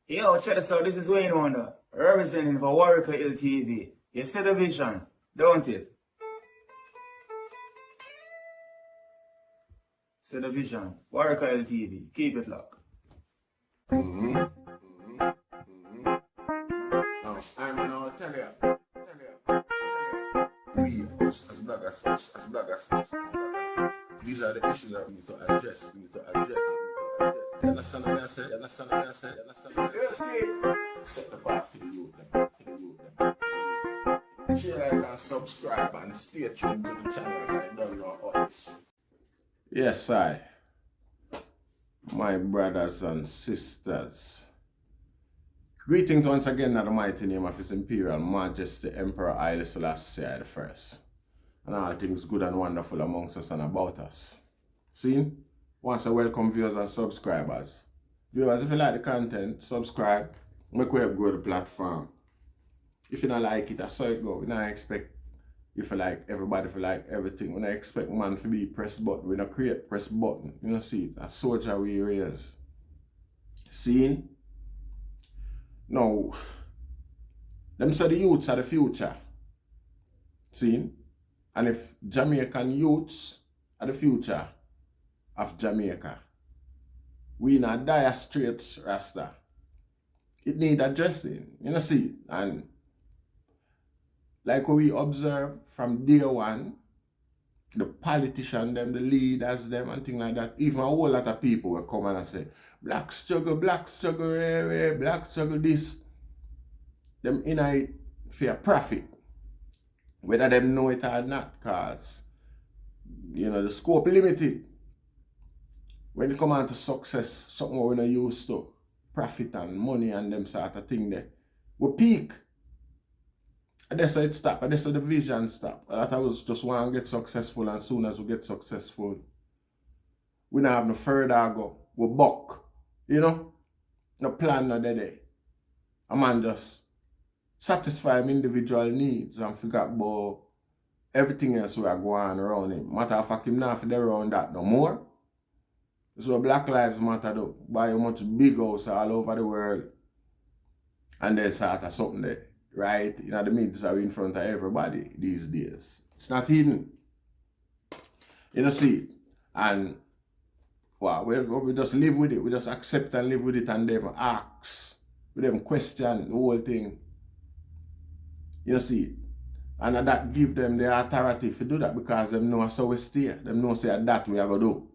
Yo, check this out. This is Wayne Wonder, representing for Warrior LTV. You see the vision, don't it? See the vision. Warrior LTV. Keep it locked. I'm gonna tell you. We, as bloggers, these are the issues that we need to address. You understand what I said? Set the bar for the youth. Share, like, and subscribe, and stay tuned to the channel. I don't know all this shit. Yes, my brothers and sisters. Greetings once again in the mighty name of His Imperial Majesty Emperor Haile Selassie I, and all things good and wonderful amongst us and about us. See? Once I welcome viewers and subscribers. Viewers, if you like the content, subscribe. Make we help grow the platform. If you don't like it, that's how it go. We don't expect if you like everybody, if you like everything. We don't expect man to be press button. We don't create press button. You know, see, a soldier we raise. See? Now, them say the youths are the future. See? And if Jamaican youths are the future of Jamaica, we in a dire straits, Rasta. It need addressing. You know, see? And like what we observe from day one, the politicians, them, the leaders, them, and things like that, even a whole lot of people will come and say, black struggle, black struggle this. Them in it for a profit. Whether them know it or not, because, you know, the scope limited. When it come on to success, something we're not used to, profit and money and them sort of thing there, we peak. And that's how it stop, and that's how the vision stop. A lot of us just want to get successful, and as soon as we get successful, we don't have no further go. We buck. You know? No plan no day. A man just satisfy him individual needs and figure out about everything else we are going around him. Matter of fact, him not for the around that no more. So Black Lives Matter do. Buy a much big house all over the world. And then sort of something there. Right? You know, the media are in front of everybody these days. It's not hidden. You know, see it. And wow, we just live with it. We just accept and live with it and never ask. We don't question the whole thing. You know, see it. And that give them the authority to do that because they know so we stay. They know say that we are going to do.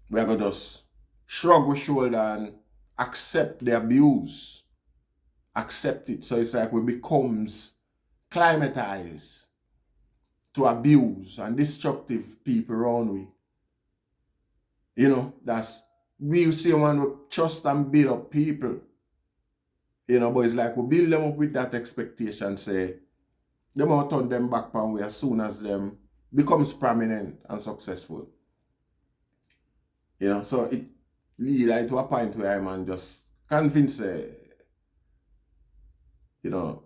We are going to just shrug our shoulder and accept the abuse. Accept it. So it's like we becomes climatized to abuse and destructive people around we. You know, that's we see one we trust and build up people. You know, but it's like we build them up with that expectation, say, them will turn them back on we as soon as them becomes prominent and successful. You know, so it leads to a point where man just convince you know,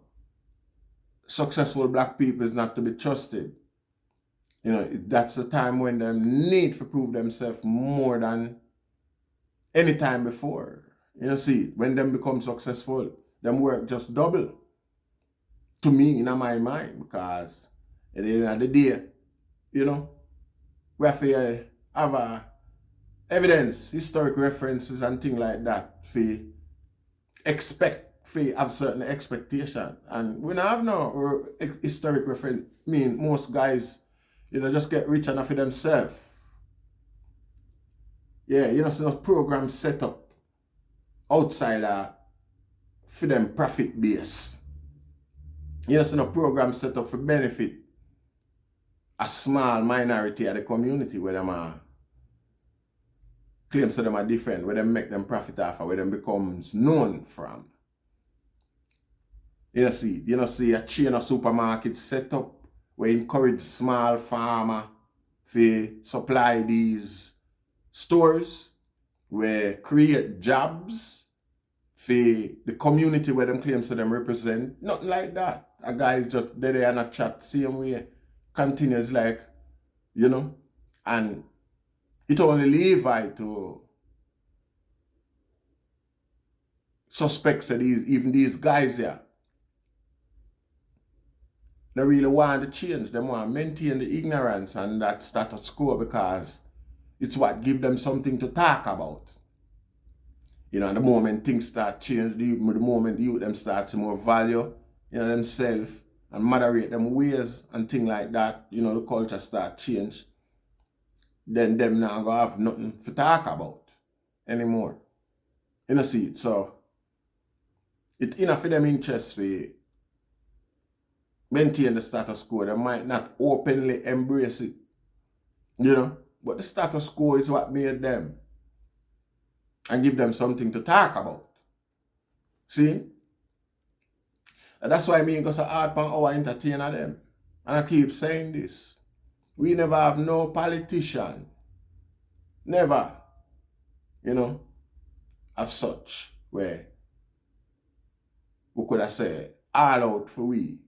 successful black people is not to be trusted. You know, that's the time when they need to prove themselves more than any time before. You know, see, when them become successful, them work just double. To me, in my mind, because at the end of the day, you know, we have to have evidence, historic references and things like that to have certain expectation. And we don't have no historic reference. I mean, most guys, you know, just get rich enough for themselves. Yeah, you know, so programs set up outside for them profit base. You know, so no program set up for benefit a small minority of the community where them are claims to them are different, where them make them profit off, where them becomes known from. You see a chain of supermarkets set up where encourage small farmer to supply these stores, where create jobs for the community where them claims to them represent. Nothing like that. A guy is just there and a chat same way. Continues like, you know, and it only leaves to suspects that even these guys here, they really want to change. They want to maintain the ignorance and that status quo because it's what gives them something to talk about. You know, and the moment things start changing, the moment the youth them start to more value, you know, themselves and moderate them ways and things like that, you know, the culture start change, then them now gonna have nothing to talk about anymore. You know, see it. So it's enough for them interest for maintain the status quo. They might not openly embrace it, you know, but the status quo is what made them and give them something to talk about. See? And that's why me go so hard on our entertainer them. And I keep saying this. We never have no politician. Never. You know, of such where we could have said all out for we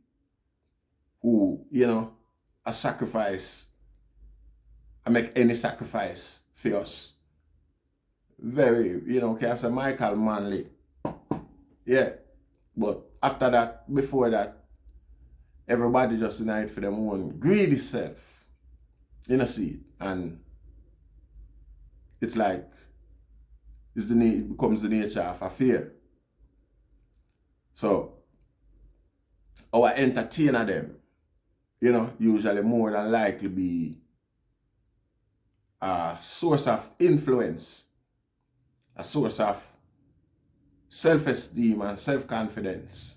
who, you know, a sacrifice and make any sacrifice for us. Very, you know, can I say Michael Manley. Yeah. But after that, before that, everybody just denied for them own greedy self. You know, see it. And it's like it becomes the nature of a fear. So our entertainer them, you know, usually more than likely be a source of influence, a source of self-esteem and self-confidence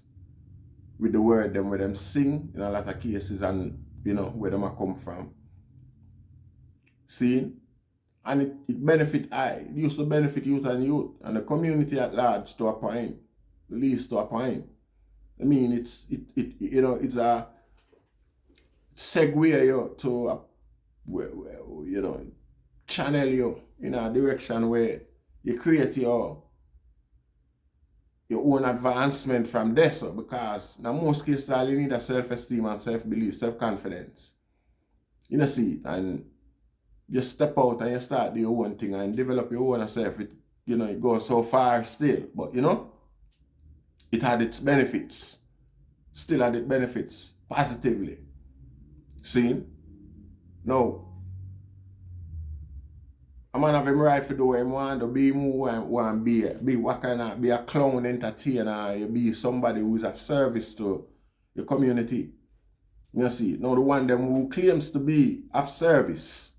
with the word them where them sing in a lot of cases and, you know, where them are come from. See? And it benefit it used to benefit youth and the community at large to a point, at least to a point. I mean, it's you know, it's a segue you to a, where, you know, channel you in a direction where you create your own advancement from there, so, because in most cases all you need is self-esteem and self-belief, self-confidence. You know, see it, and you step out and you start do your own thing and develop your own self. It, you know, it goes so far still, but you know, it had its benefits, still had its benefits positively. See? Now, a man have him right for doing him want to be more and want to be what kind of be a clown entertainer, you be somebody who is of service to your community. You see, now the one them who claims to be of service,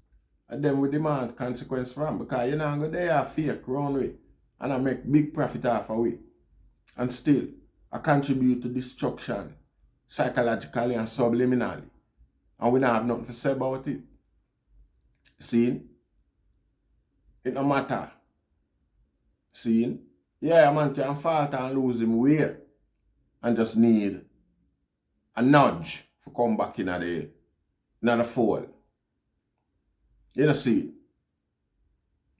and then we demand consequence from, because you know go there fake round way and I make big profit off of it. And still I contribute to destruction psychologically and subliminally. And we don't have nothing to say about it. See? It no matter. See? Yeah, a man can fall and lose him weight and just need a nudge to come back in the fold. You know, see?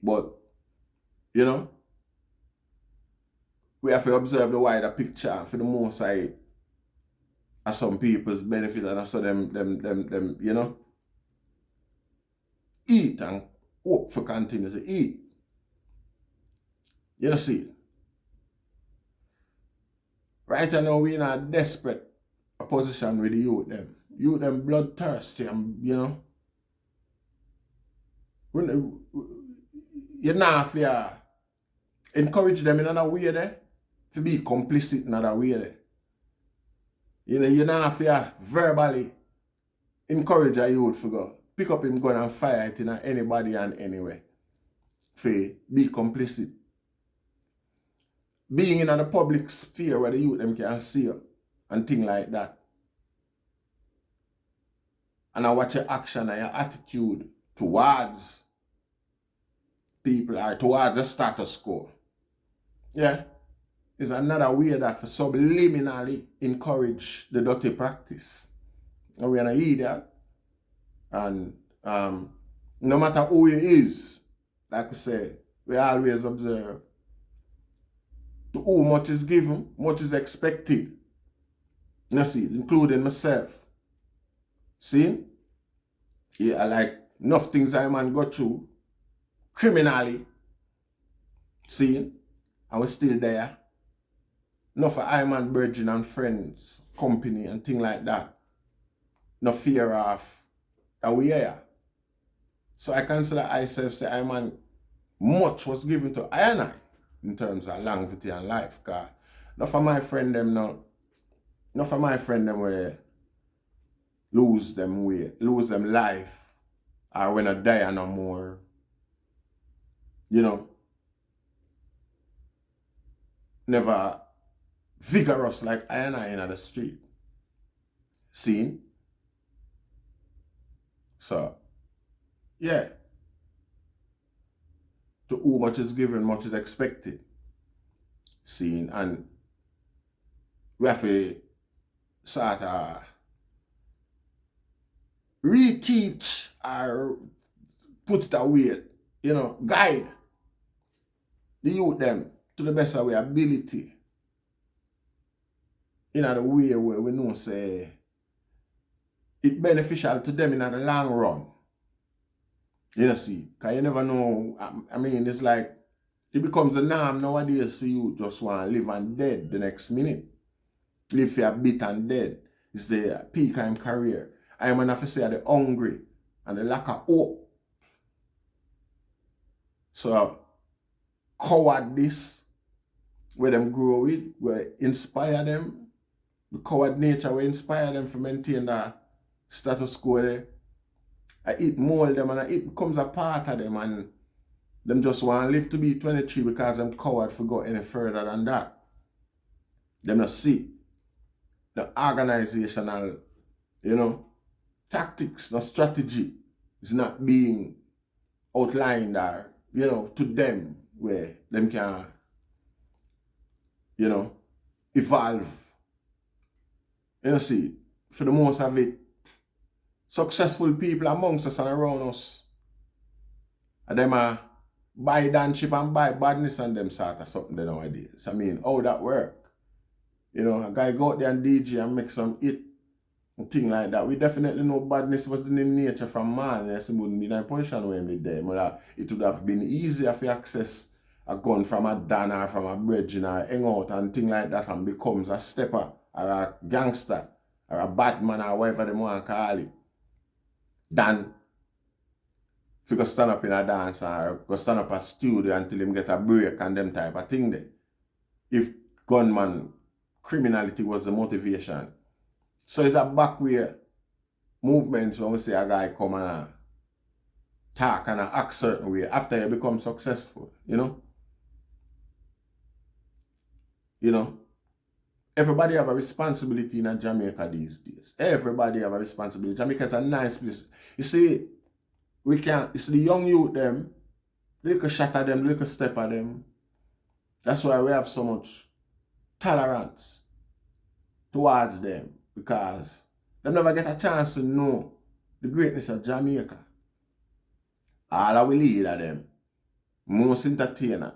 But, you know, we have to observe the wider picture for the most side of some people's benefit, and also them, you know, eat and hope for continue to eat. You know, see? Right now we in a desperate position with the youth them. Youth them bloodthirsty and, you know, you know, if you encourage them in another way there, to be complicit in another way there. You know, you know, if you verbally encourage a youth to go, pick up him gun and fire it in anybody and anywhere. For be complicit. Being in the public sphere where the youth them can see you and things like that. And I watch your action and your attitude towards people or towards the status quo. Yeah. Is another way that for subliminally encourage the dirty practice. And we're not idiot. And no matter who he is, like we say, we always observe to whom much is given, much is expected. You see, including myself. See? Yeah, like enough things I man go through criminally. See? And we're still there. enough of I man brethren and friends, company and thing like that. No fear of that we here. So I consider myself say I man much was given to I and I in terms of longevity and life. Cause enough of my friend them now, enough of my friend them where lose them life, or when I die no more. You know, never vigorous like I and I in the street. See? So, yeah. To whom much is given, much is expected. See? And we have to sort of reteach or put it away, you know, guide the youth them to the best of our ability. In a way where we know say it's beneficial to them in the long run. You know, see, because you never know. I mean, it's like it becomes a norm nowadays for you just want to live and dead the next minute. Live for a bit and dead. It's the peak of career. I am enough to say the hungry and the lack of hope. So, cowardice, where them grow with, where inspire them. The coward nature will inspire them to maintain the status quo there. It mold them and it becomes a part of them and them just want to live to be 23 because them coward for go any further than that. Them not see the organizational, you know, tactics, the strategy is not being outlined or, you know, to them where them can, you know, evolve. You know, see, for the most of it, successful people amongst us and around us, and them are buy danship and buy badness and them sort of something nowadays. I mean, how that work? You know, a guy go out there and DJ and make some hit and thing like that. We definitely know badness was in nature from man. Yes, it wouldn't be in a position where we there. It would have been easier to access a gun from a Dan or from a brethren or hang out and thing like that and becomes a stepper or a gangster or a Batman or whatever they want to call it. Than if you go stand up in a dance or go stand up a studio until him get a break and them type of thing there. If gunman criminality was the motivation. So it's a backway movement when we say a guy come and talk and act certain way after you become successful, you know? You know? Everybody have a responsibility in Jamaica these days. Everybody have a responsibility. Jamaica is a nice place. You see, we can't, it's the young youth them, little shot at them, little step at them. That's why we have so much tolerance towards them, because they never get a chance to know the greatness of Jamaica. All of we leader them, most entertainer,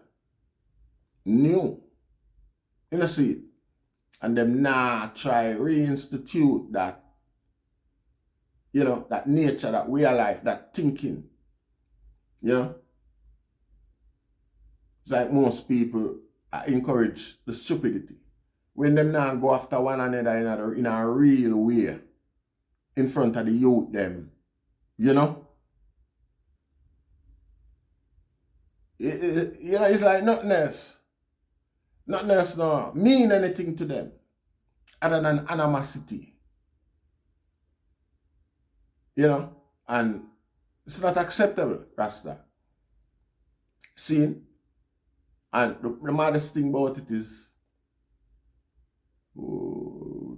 new, you know, see, and them now try reinstitute that, you know, that nature, that way of life, that thinking, you know. It's like most people encourage the stupidity. When them now go after one another in a real way, in front of the youth them, you know. You know, it's like nothing else no mean anything to them other than animosity. You know, and it's not acceptable, Rasta. See? And the maddest thing about it is,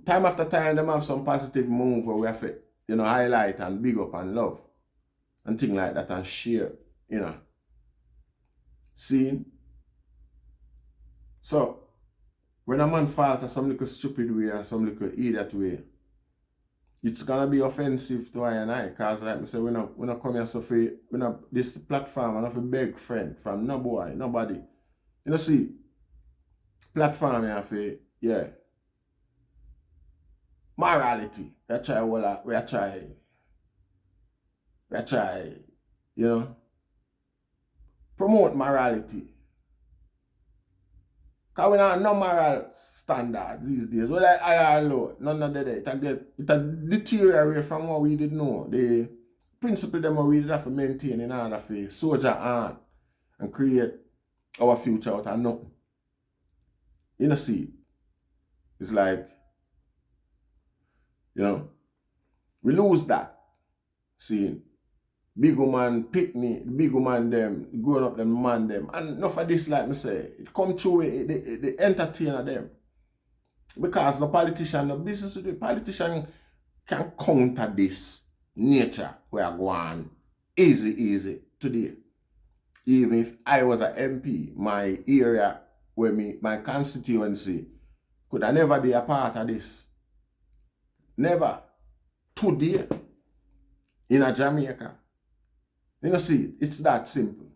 time after time, them have some positive move where we have to, you know, highlight and big up and love and things like that and share, you know. See? So, when a man falls some little stupid way or some little idiot way, it's gonna be offensive to I and I, because like I say, we not come here so free, we not this platform, and not beg friend from no boy, nobody. You know, see, platform here for, yeah, morality. We try, you know, promote morality. Because we have no moral standards these days. Whether high or low, none of that. It deteriorate from what we did know. The principle them we did have to maintain in order for soldier on and create our future out of nothing. You know, see, it's like, you know, we lose that. See, big woman pick me, big woman them, growing up them man them. And enough of this, like me say, it come through the entertainer them. Because the politician, the business with the politician can counter this nature we are going easy today. Even if I was an MP, my area where my constituency could I never be a part of this. Never. Today in a Jamaica. You know, see, it's that simple.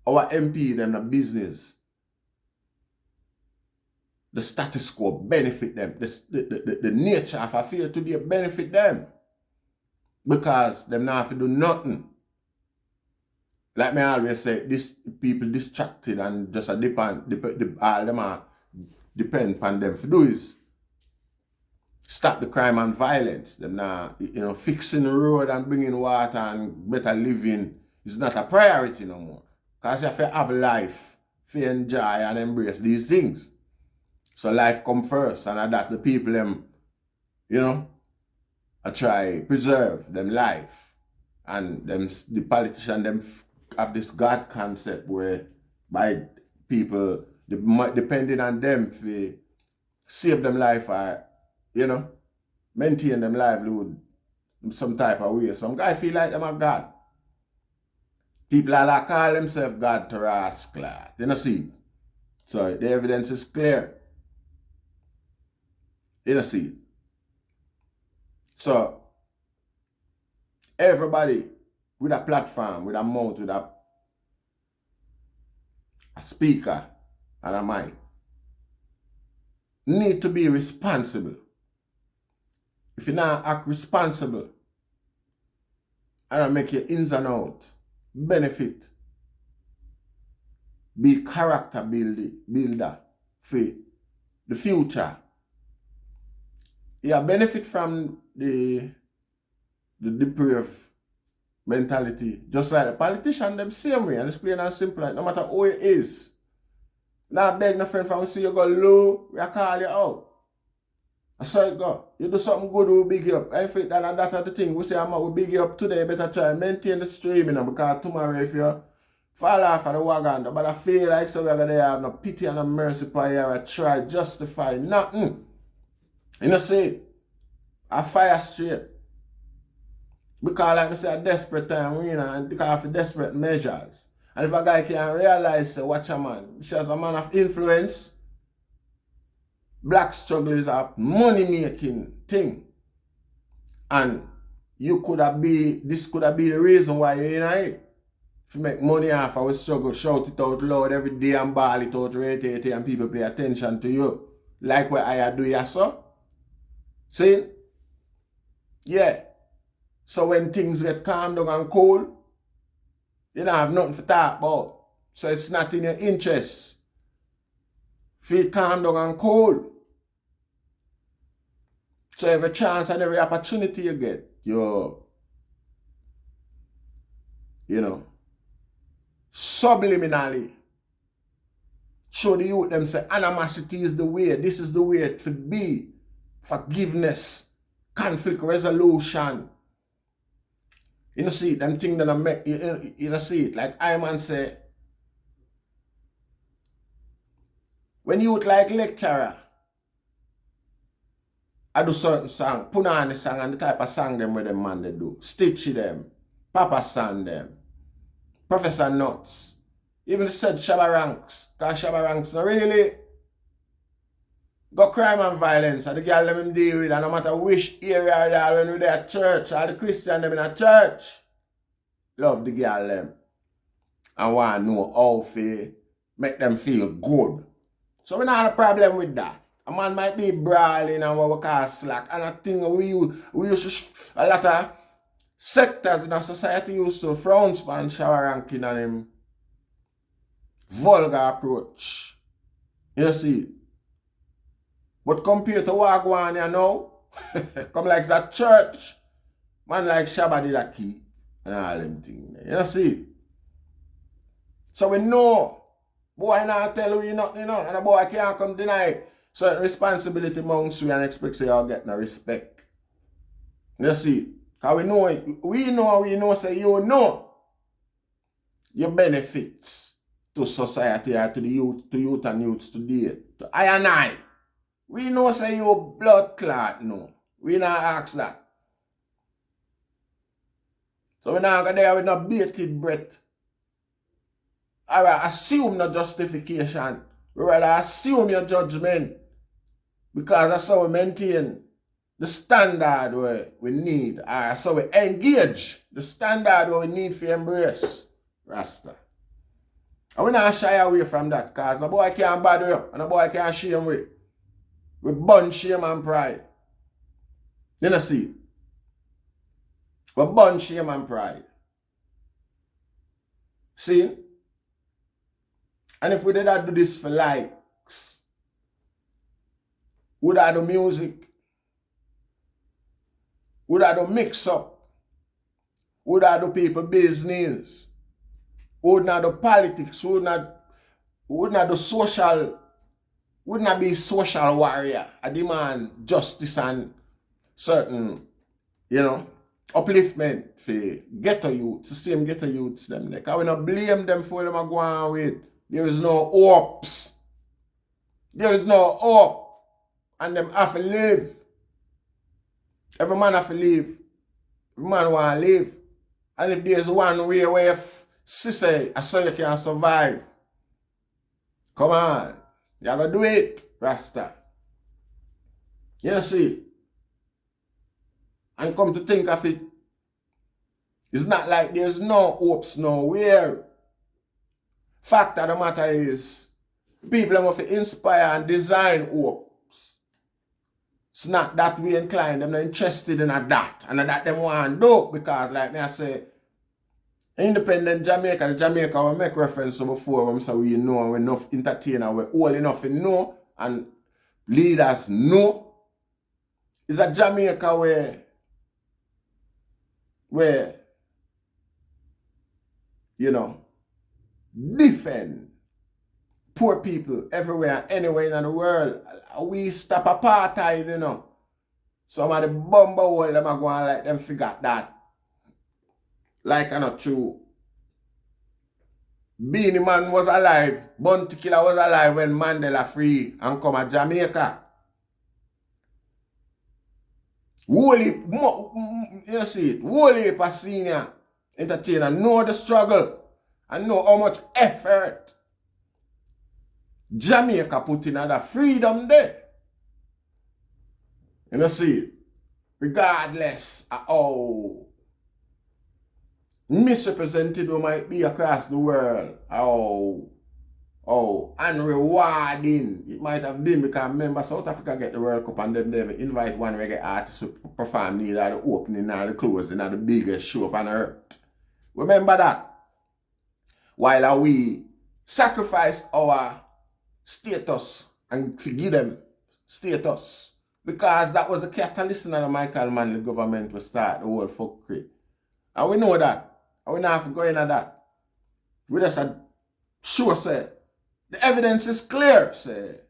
Our MP, them the business. The status quo benefit them. The nature of affair today benefit them. Because them not have to do nothing. Like me always say, this people distracted and just a depend all them are depend on them for do is stop the crime and violence. Them now, you know, fixing the road and bringing water and better living is not a priority no more. Because you have to have life, to enjoy and embrace these things. So life come first, and that the people them, you know, I try preserve them life. And them the politician them have this God concept where by people depending on them to save them life or, you know, maintain them livelihood in some type of way. Some guy feel like them a God. People are like call themselves God to rascal. You know, see? So the evidence is clear. You know, see? So everybody with a platform, with a mouth, with a speaker and a mic need to be responsible. If you not act responsible, and I make your ins and out benefit, be character builder for the future. You benefit from the depraved mentality, just like the politician them same way, and it's plain and simple, like no matter who it is. Now beg no friend from see you go low, we call you out. I saw it go. You do something good, we big you up. I think that's the thing. We say we big you up today, better try maintain the stream, you know, because tomorrow if you fall off of the wagon, but I feel like so we're gonna have no pity and no mercy for you or try justify nothing. You know, see, I fire straight. Because like I say, a desperate time, you know, and because of desperate measures. And if a guy can realize, say, watch a man, she's a man of influence, black struggle is a money-making thing. And you could have this could have been the reason why you're in it. If you make money off our struggle, shout it out loud every day and ball it out, rate it, and people pay attention to you. Like what I do, yes, sir. See? Yeah. So when things get calm down and cold, you don't have nothing to talk about. So it's not in your interest. Feel calm down and cold. So every chance and every opportunity you get, you know, subliminally show the youth them say animosity is the way. This is the way it should be. Forgiveness, conflict resolution. You know, see, them things that I make, you know, see it. Like I man say, when you like lecturer, I do certain song, put on the song and the type of song them where them man they do. Stitchy them, Papa San them, Professor Nuts, even said Shabba Ranks, because Shabba Ranks not really got crime and violence, and the girl them deal with, and no matter which area they are when they at church, or the Christian them in a church, love the girl them, and want to know how to make them feel good. So we not have a problem with that. A man might be brawling and what we call slack, and I think we use a lot of sectors in our society used to frown upon shower ranking and vulgar approach. You see. But compared to Wagwan, you know, come like that church, man like Shabba did a key and all them things. You see. So we know, boy not tell we nothing, you know, and a boy can't come deny certain responsibility amongst we and expect say you'll get no respect. You see. Because we know, say you know your benefits to society or to the youth and youths today. To I and I. We know say you blood clot, no. We not ask that. So we not go there with no bated breath. Or assume no justification. We rather assume your judgment. Because that's how we maintain the standard we need. So we engage the standard we need for embrace Rasta. And we not shy away from that. Because a boy can't bother you. And a boy can't shame you. We burn shame and pride. You know see? We burn shame and pride. See? And if we did not do this for likes, would I do music? Would I do mix up? Would I do people business? Would not do politics? Would not do social? Would not be social warrior. I demand justice and certain, you know, upliftment for ghetto youths, the same ghetto youths them. Like, I will not blame them for them are going with. There is no hopes. There is no hope. And them have to live. Every man have to live. Every man want to live. And if there's one way where sister, I saw you can survive. Come on. You gotta do it, Rasta. You see? And come to think of it, it's not like there's no hopes nowhere. Fact of the matter is, people have to inspire and design hopes. It's not that we inclined, they're not interested in that. And that them want to do, because like me I say, independent Jamaica we make reference to before when so we know and we enough entertainer, we're old enough to know and leaders know. It's a Jamaica where you know defend poor people everywhere, anywhere in the world. We stop apartheid, you know. Some of the bumble world them are going like them figure that. Like I not true. Beanie Man was alive. Bounty Killer was alive when Mandela free and come to Jamaica. Wholly, you see it, wholly a senior entertainer know the struggle and know how much effort Jamaica put in the freedom there. You see it? Regardless of how misrepresented we might be across the world, how unrewarding it might have been, because remember South Africa get the World Cup and them never invite one reggae artist to perform neither the opening or the closing or the biggest show on earth. Remember that. While we sacrifice our status and forgive them status, because that was the catalyst in the Michael Manley government to start the whole fuckery. And we know that. And we don't have to go into that. We just sure say the evidence is clear, say.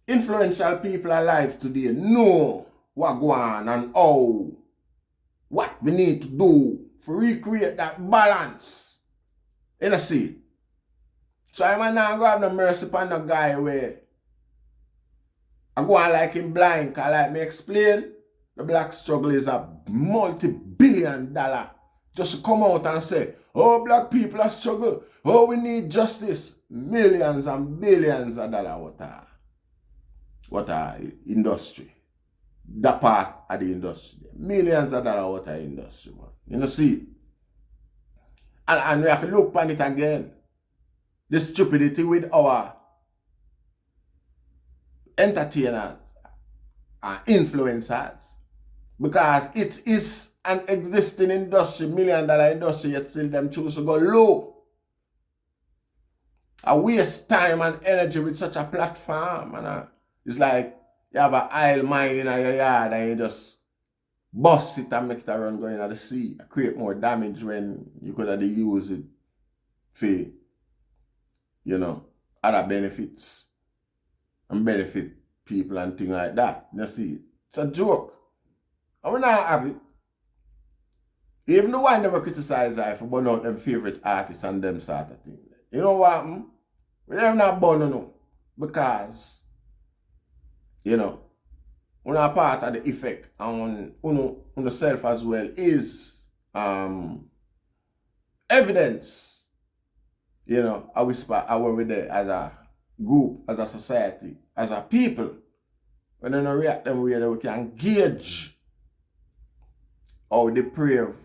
Influential people alive today know what go on and what we need to do to recreate that balance. You see? So I might not go have no mercy upon the guy where I go on like him blind, cause like me explain, the black struggle is a multi-billion-dollar. Just to come out and say, oh, black people are struggle. Oh, we need justice. Millions and billions of dollars. What are industry? That part of the industry. Millions of dollars what are industry, man. You know, see? And we have to look upon it again. The stupidity with our entertainers and influencers. Because it is an existing industry, $1 million industry, yet still them choose to go low. I waste time and energy with such a platform. And it's like you have an oil mine in your yard and you just bust it and make it run going into the sea. Create more damage when you could have used it for, you know, other benefits and benefit people and things like that. You see, it's a joke. And we not have it. Even the one never criticize I for burn out them favorite artists and them sort of thing. You know what? We never not burn no. Because, you know, one part of the effect on self as well is evidence. You know, I whisper, I were there as a group, as a society, as a people. When they don't react them way that we can gauge how depraved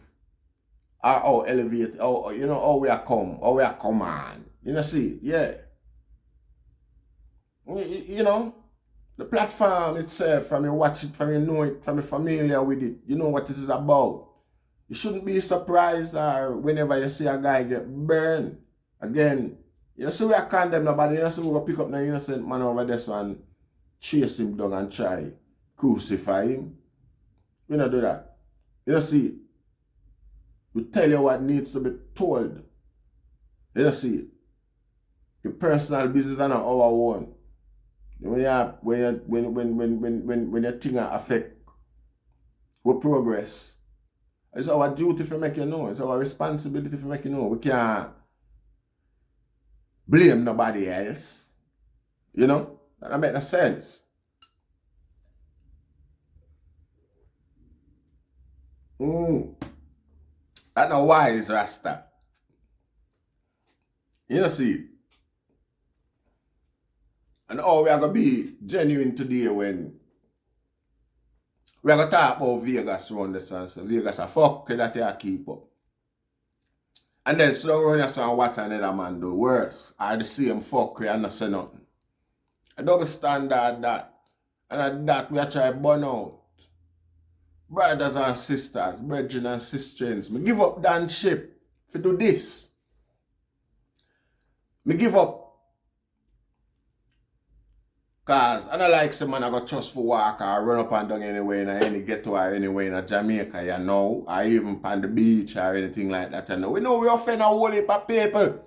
or how elevated, how, you know, how we are come on. You know, see, yeah. You know, the platform itself, from you watch it, from you know it, from you familiar with it, you know what it is about. You shouldn't be surprised or whenever you see a guy get burned. Again, you know, see we are condemn nobody, you know, see we go pick up an innocent man over there so and chase him down and try crucify him. We don't do that. You know, see, we tell you what needs to be told. You know, see, your personal business are not our own. When your thing affect our progress, it's our duty to make you know. It's our responsibility to make you know. We can't blame nobody else. You know? That make no sense. That's not wise, Rasta. You know, see. And how we are going to be genuine today when we are going to talk about Vegas around the sun. So Vegas a fuck that they keep up. And then slow run us and watch another man do worse. Or the same fuck and not say nothing. A double standard that. And at that we are trying to burn out. Brothers and sisters, brethren and sisters, me give up that ship to do this. Me give up. Cause I don't like some man I got trust for walk or run up and down anywhere in any ghetto or anywhere in Jamaica, you know, or even on the beach or anything like that. And we know we offend a whole heap of people.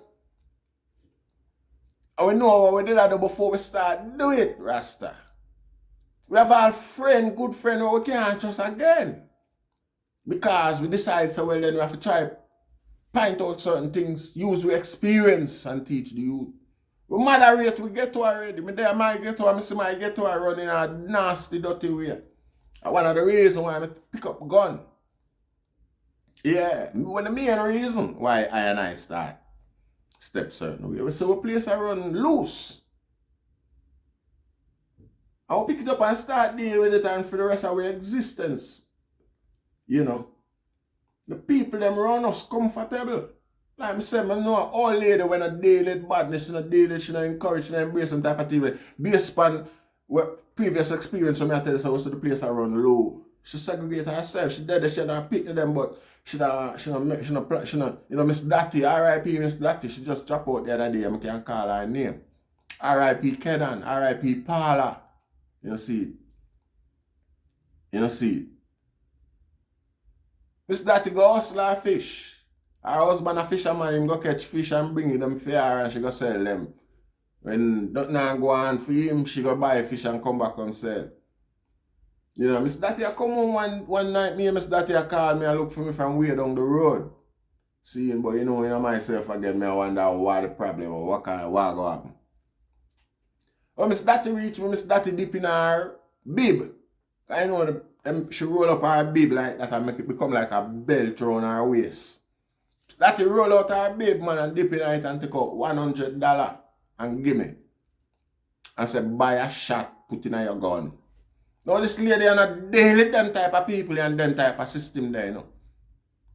And we know what we did that before we start do it, Rasta. We have our friend, good friend, who we can't trust again. Because we decide, so well then we have to try point out certain things, use we experience and teach the youth. We moderate, we get to already. Me there my get to, I see my get to running a nasty, dirty way. And one of the reasons why I pick up gun. Yeah, one of the main reason why I start step certain way. We see a place I run loose. I will pick it up and start dealing with it and for the rest of our existence. You know. The people them run us comfortable. Like I said, I know an old lady when a daily badness and a daily she not encourage and embrace some type of thing. Based on what previous experience when I tell you so was the place I run low. She segregate herself, she did she not pick them, but she not you know, Miss Datty, R.I.P. Miss Datty, she just drop out the other day, I can call her name. R.I.P. Kenan, R.I.P. Paula. You see. You know see. Miss Datty go hustle her fish. Her husband a fisherman, him go catch fish and bring them for her and she go sell them. When nothing go on for him, she go buy fish and come back and sell. You know, Miss Datty a come home one night, me and Miss Datty a call me and look for me from way down the road. Seeing, but you know myself again, me I wonder what the problem or what go happen. When Miss Datty reach me, Miss Datty dip in her bib. I know she roll up her bib like that and make it become like a belt around her waist. That he roll out her bib, man, and dip in it and take out $100 and give me. And say, buy a shot, put in your gun. Now this lady are not daily them type of people and them type of system there, you know.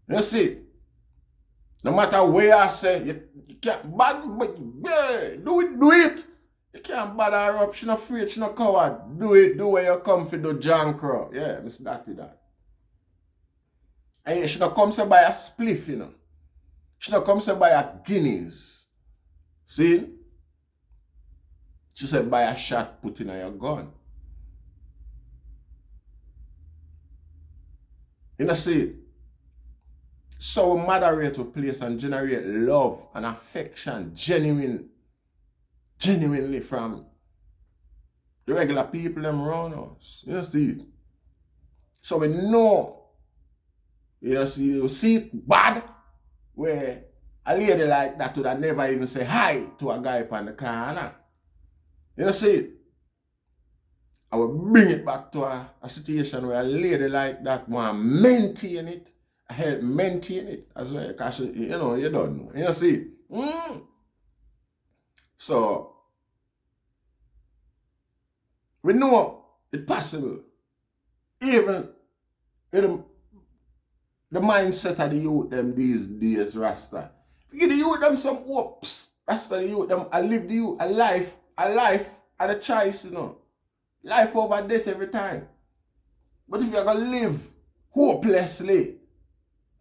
You see, no matter where I say, you can't bad, but yeah, do it. You can't bad her up, she not afraid, she not coward. Do it, do where you come for the junk crow. Yeah, Miss Datty that. And she not come say buy a spliff, you know. She not come say buy a Guinness. See? She said, buy a shot, put in your gun. You know, see, so we moderate a place and generate love and affection genuinely from the regular people them around us. You know, see. So we know, you see it bad where a lady like that would have never even say hi to a guy upon the corner. You know, see, I will bring it back to a situation where a lady like that want to maintain it, help maintain it as well. Because, you know, you don't know. You know, see. So, we know it's possible. Even in the mindset of the youth them these days, Rasta. If you give the youth them some hopes, Rasta, the youth them, I live the youth a life at a choice, you know. Life over death every time. But if you're going to live hopelessly,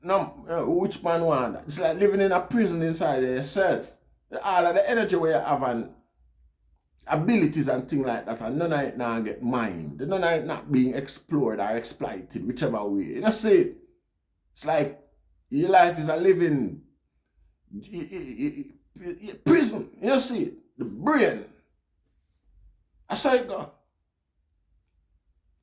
no, which man want that? It's like living in a prison inside of yourself. All of the energy where you have and abilities and things like that, and none of it now get mined. None of it not being explored or exploited, whichever way. You know, see, it's like your life is a living prison. You know, see, the brain. That's how it go.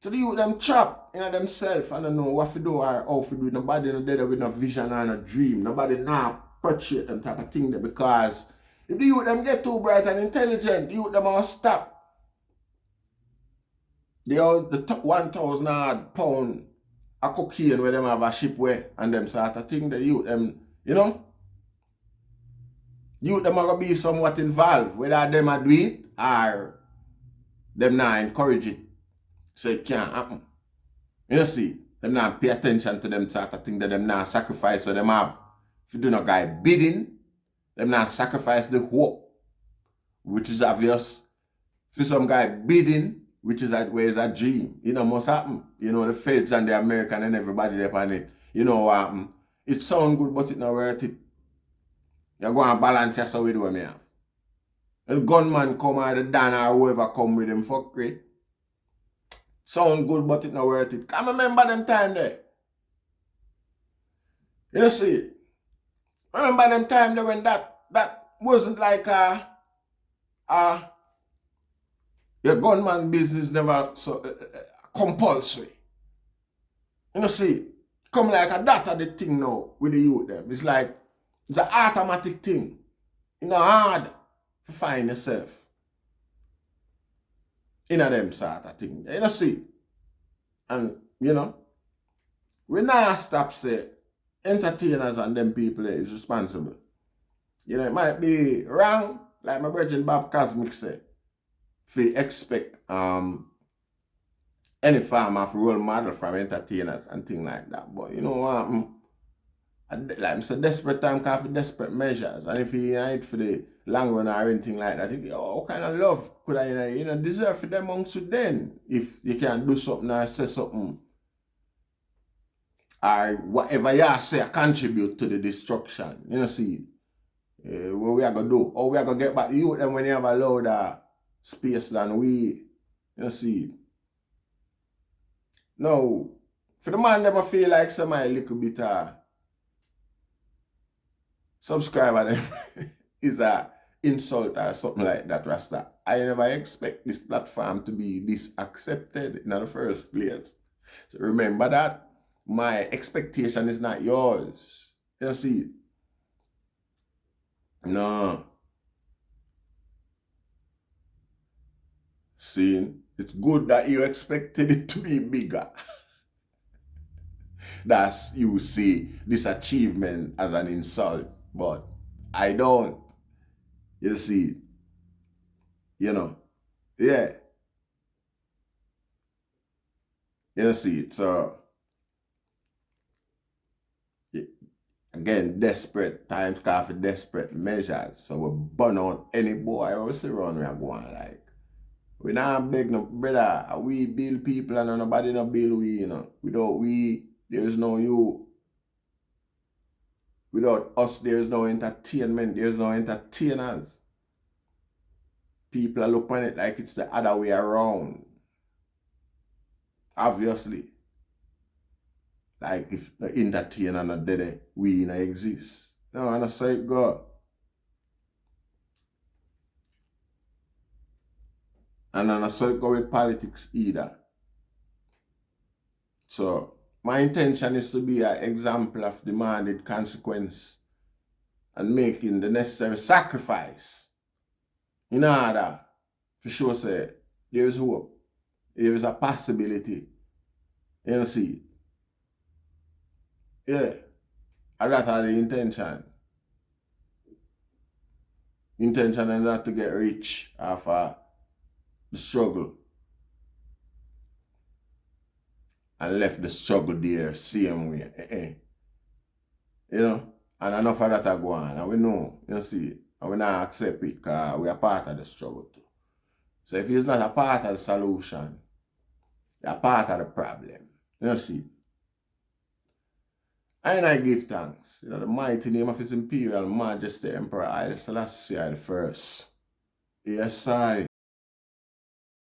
So the youth them trapped in themselves and don't know what to do or how to do. Nobody no dead with no vision or no dream. Nobody now appreciate them type of thing there, because if the youth them get too bright and intelligent, the youth them will stop. The 1,000 odd pound of cocaine where them have a ship where and them sort of thing, the youth them, you know? Youth them are gonna be somewhat involved, whether them a do it or them not encourage it. So it can't happen. You see, them not pay attention to them sort of thing, that them not sacrifice what them have. If you do not guy bidding, them not sacrifice the hope, which is obvious. For some guy bidding, which is where is a dream. You know, must happen. You know, the feds and the American and everybody there on it. You know what happen. It sound good, but it not worth it. You're going to balance yourself with what me have. The gunman come or the Dan or whoever come with them fuckery. Sound good, but it not worth it. Can't remember them time there. You see, remember them time there when that wasn't like your gunman business never so compulsory. You see, come like a that of the thing now with the youth them. It's like it's an automatic thing. It's not hard to find yourself in a them sort of thing. You see? And, you know, we not stop say entertainers and them people is responsible. You know, it might be wrong, like my brother Bob Cosmic said, to expect any form of role model from entertainers and things like that. But, you know, like it's a desperate time call for desperate measures. And if you ain't for the long run or anything like that, what kind of love could I deserve for them amongst you then? If you can do something or say something or whatever you say contribute to the destruction. You know, see, what we are going to do? Or we are going to get back to you then when you have a louder space than we, you know, see. No, for the man them I feel like somebody a little bit subscriber them is a insult or something like that, Rasta. I never expect this platform to be this accepted in the first place. So remember that my expectation is not yours. You see? No. See, it's good that you expected it to be bigger. That's you see this achievement as an insult, but I don't. You see, you know, yeah. You see, so again, desperate times call for desperate measures. So we burn out any boy we see around we are going like. We not beg no brother. We build people and nobody no build we, you know. Without we, there is no you. Without us, there is no entertainment. There is no entertainers. people are looking at it like it's the other way around. Obviously. Like if the entertainer not dead, we not exist. No, I don't say it go. And I don't say it go with politics either. So my intention is to be an example of demanded consequence and making the necessary sacrifice in order to show say there is hope, there is a possibility. You see? Yeah. And that's the intention. Intention is not to get rich off the struggle. And left the struggle there same way. You know? And enough of that are go on. And we know, you see, and we not accept it because we are part of the struggle too. So if it's not a part of the solution, you're part of the problem. You see? And I give thanks. You know, the mighty name of His Imperial Majesty Emperor Haile Selassie I the First. Yes, I.